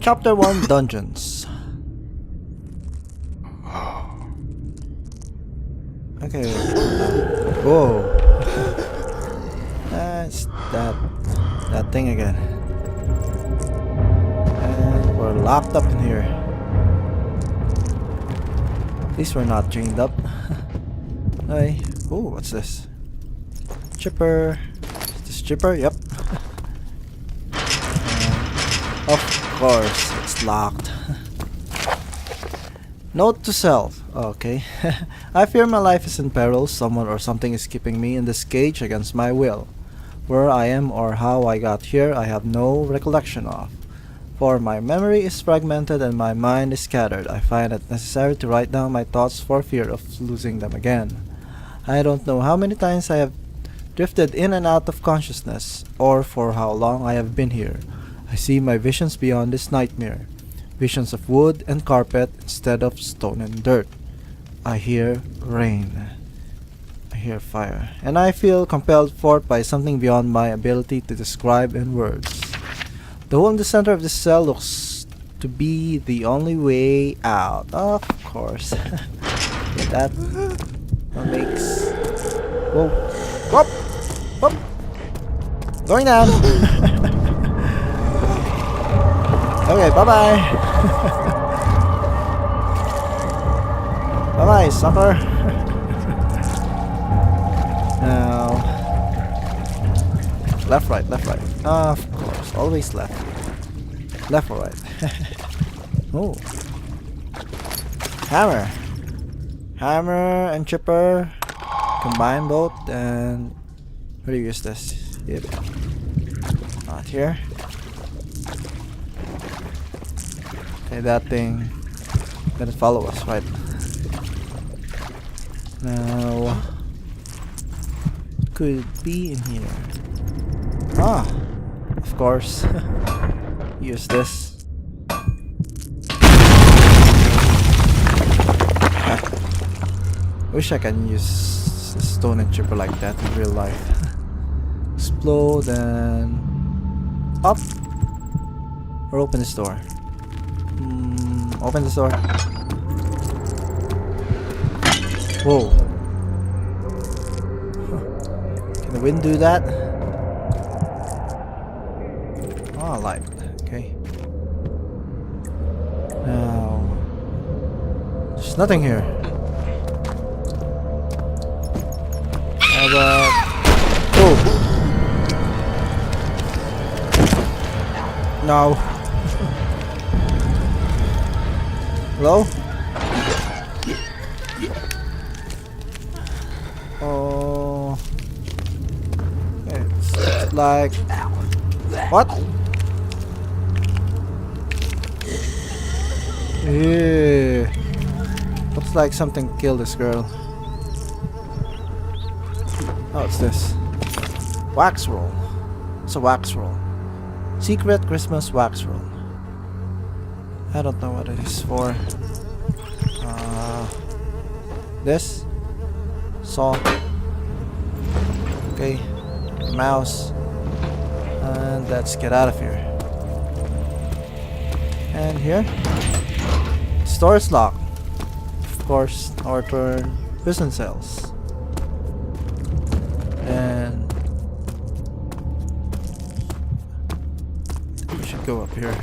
Chapter 1 Dungeons. Okay. Whoa. That's that thing again. And we're locked up in here. At least we're not chained up. Hey. Ooh, what's this? Chipper. Is this chipper? Yep. Of course, it's locked. Note to self. Okay. I fear my life is in peril. Someone or something is keeping me in this cage against my will. Where I am or how I got here, I have no recollection of. For my memory is fragmented and my mind is scattered. I find it necessary to write down my thoughts for fear of losing them again. I don't know how many times I have drifted in and out of consciousness, or for how long I have been here. I see my visions beyond this nightmare. Visions of wood and carpet instead of stone and dirt. I hear rain. I hear fire. And I feel compelled forth by something beyond my ability to describe in words. The hole in the center of this cell looks to be the only way out. Of course. That makes... Whoa. Whoop! Whoop! Going down! Okay, bye-bye! Bye-bye, sucker! Now... Left, right, left, right. Of course, always left. Left or right. Oh. Hammer! Hammer and chipper. Combine both and... Where do you use this? Yep. Not here. Okay, that thing gonna follow us, right? Now, could it be in here? Ah, of course. Use this. Wish I can use a stone and chipper like that in real life. Explode and up, or open this door. Open this door. Whoa. Can the wind do that? Oh, light. Okay. Now, there's nothing here. How about... Oh! No. Hello? Oh, it's like what? Yeah, looks like something killed this girl. Oh, it's this wax roll. It's a wax roll. Secret Christmas wax roll. I don't know what it is for. This saw. Okay, mouse, and let's get out of here. And here, store is locked. Of course, our turn. Prison cells. And we should go up here.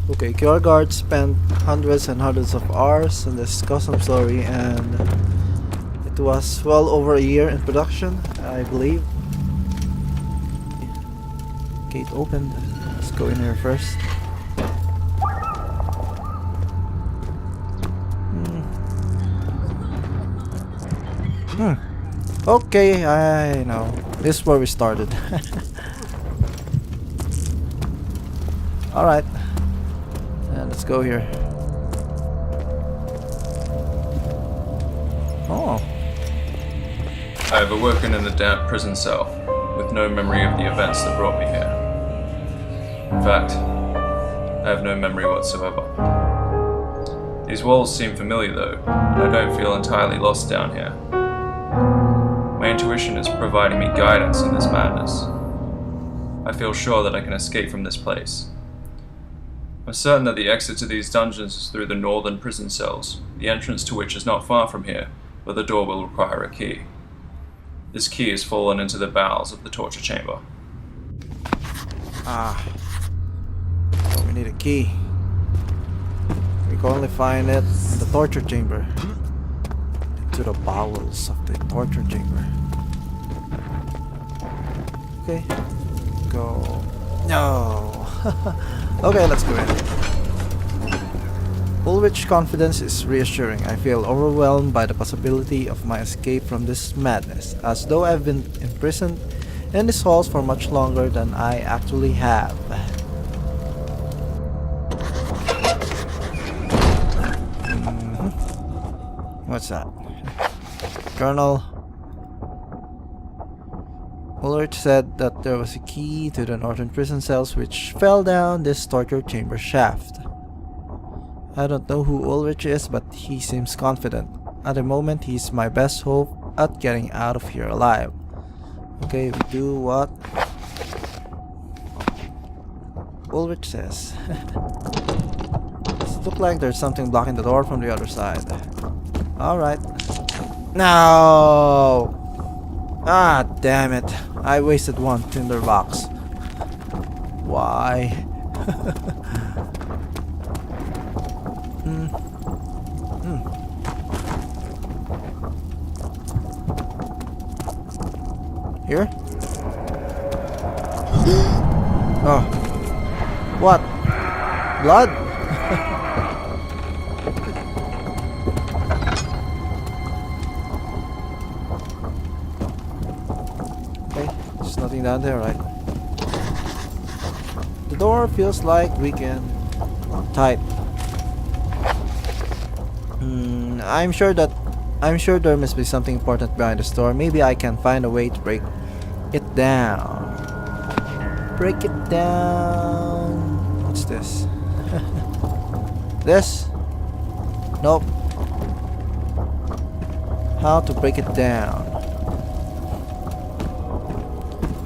Okay, Kiorgaard spent hundreds and hundreds of hours on this custom story, and it was well over a year in production, I believe. Gate opened. Let's go in here first. Okay, I know. This is where we started. Alright. Let's go here. Oh. I have awoken in a damp prison cell, with no memory of the events that brought me here. In fact, I have no memory whatsoever. These walls seem familiar though, and I don't feel entirely lost down here. My intuition is providing me guidance in this madness. I feel sure that I can escape from this place. I'm certain that the exit to these dungeons is through the northern prison cells, the entrance to which is not far from here, but the door will require a key. This key has fallen into the bowels of the torture chamber. So we need a key. We can only find it in the torture chamber. Into the bowels of the torture chamber. Okay. Go. No. Okay, let's go in. Ulrich's confidence is reassuring. I feel overwhelmed by the possibility of my escape from this madness, as though I've been imprisoned in these halls for much longer than I actually have. What's that? Colonel. Ulrich said that there was a key to the northern prison cells which fell down this torture chamber shaft. I don't know who Ulrich is, but he seems confident. At the moment, he's my best hope at getting out of here alive. Okay, we do what Ulrich says. It looks like there's something blocking the door from the other side. Alright. No! Ah, damn it. I wasted one tinder box. Why? Here? Oh. What? Blood? Okay, there's nothing down there, right? The door feels like we can type. I'm sure there must be something important behind this door. Maybe I can find a way to break it down. Break it down. What's this? This? Nope. How to break it down?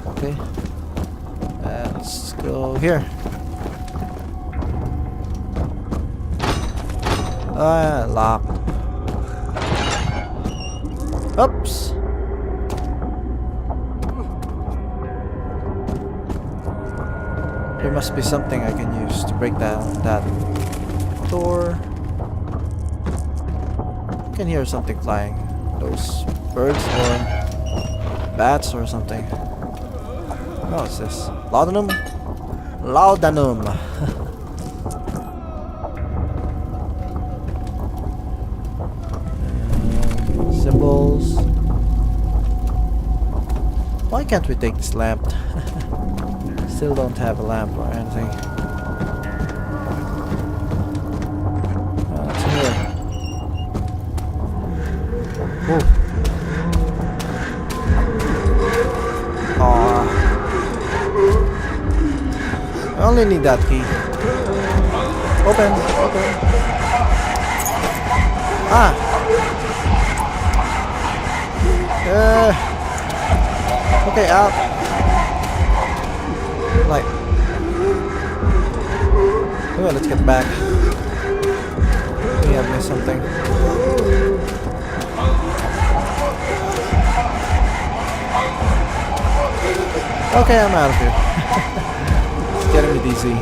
Okay. Let's go here. Lock. Oops. There must be something I can use to break down that door. I can hear something flying. Those birds or bats or something. What's this? Laudanum? Laudanum. Symbols. Why can't we take this lamp? Still don't have a lamp or anything. It's here. Oh. I only need that key. Open. Okay, out. Like. Okay, let's get back. We have missed something. Okay, I'm out of here. It's getting me dizzy.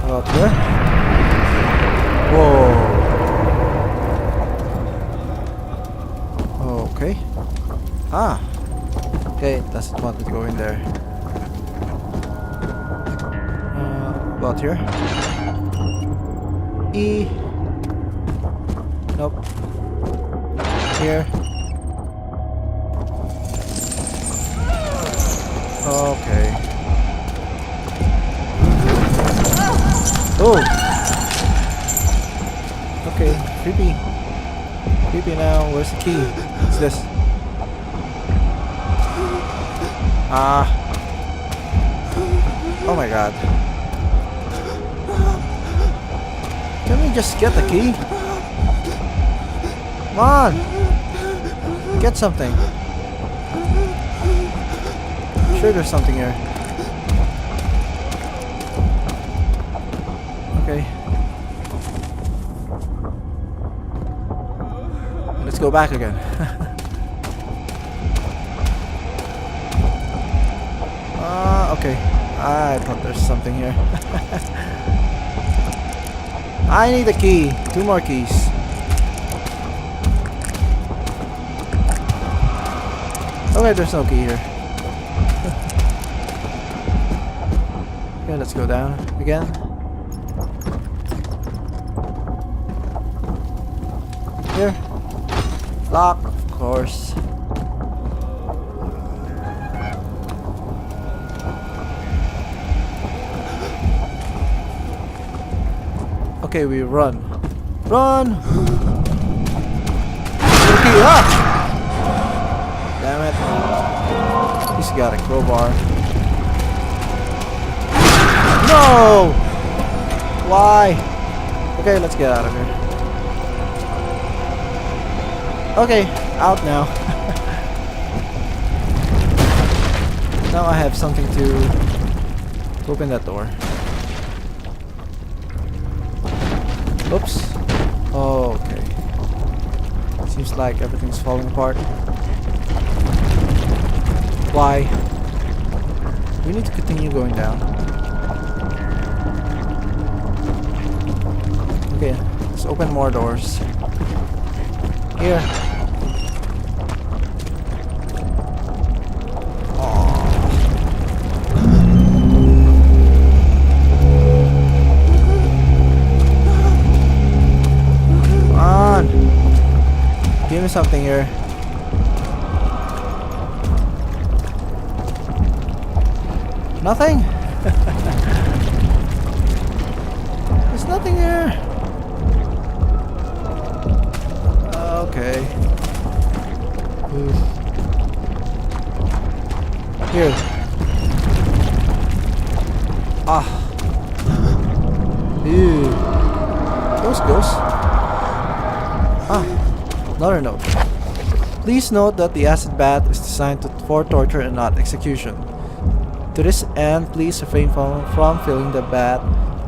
How about here? Whoa. Okay. Okay, doesn't want me to go in there. About here. E. Nope. Here. Okay. Oh! Okay, creepy. Creepy now. Where's the key? What's this? Ah. Oh my god. Can we just get the key? Come on! Get something. Sure there's something here. Okay. Let's go back again. Okay. I thought there's something here. I need a key. 2 more keys. Okay, there's no key here. Okay, let's go down again. Here. Lock, of course. Okay, we run. Run! Okay, ah! Damn it. He's got a crowbar. No! Why? Okay, let's get out of here. Okay, out now. Now I have something to open that door. Oops. Oh, okay. Seems like everything's falling apart. Why? We need to continue going down. Okay, let's open more doors. Here. Give me something here. Nothing? There's nothing here. Okay. Here. Ah. Ew. Ghost. Ah. Another note. Please note that the acid bath is designed for torture and not execution. To this end, please refrain from filling the bath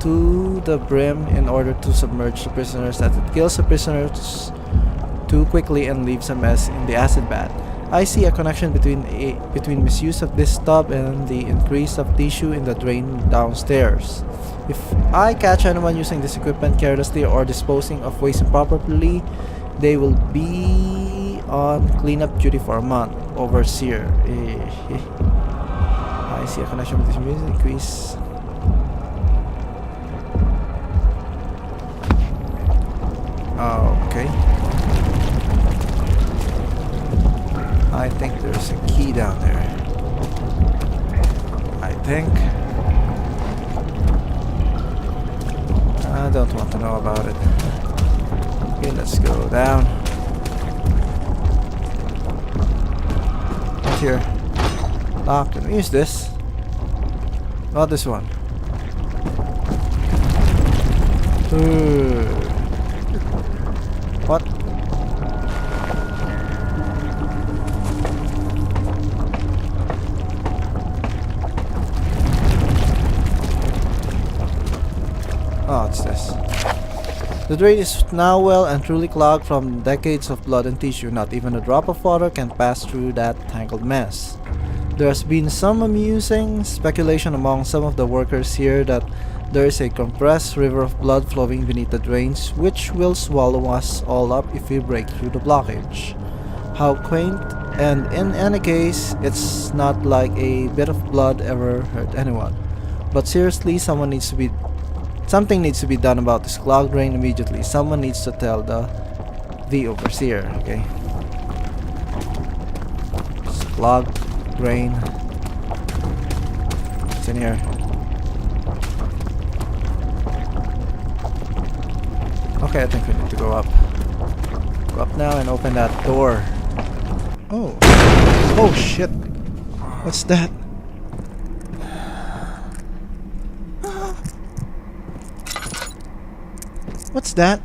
to the brim in order to submerge the prisoners, as it kills the prisoners too quickly and leaves a mess in the acid bath. I see a connection between misuse of this tub and the increase of tissue in the drain downstairs. If I catch anyone using this equipment carelessly or disposing of waste improperly, they will be on cleanup duty for a month. Overseer. I see a connection with this music increase. Okay. I think there's a key down there. I think. I don't want to know about it. Okay, let's go down. What's here? Lock. Can we use this? Not this one. What? Oh, it's this. The drain is now well and truly clogged from decades of blood and tissue. Not even a drop of water can pass through that tangled mess. There has been some amusing speculation among some of the workers here that there is a compressed river of blood flowing beneath the drains, which will swallow us all up if we break through the blockage. How quaint, and in any case, it's not like a bit of blood ever hurt anyone. But seriously, something needs to be done about this clogged drain immediately. Someone needs to tell the The overseer. Okay. Slug, grain. What's in here? Okay, I think we need to go up. Go up now and open that door. Oh. Oh shit. What's that? What's that?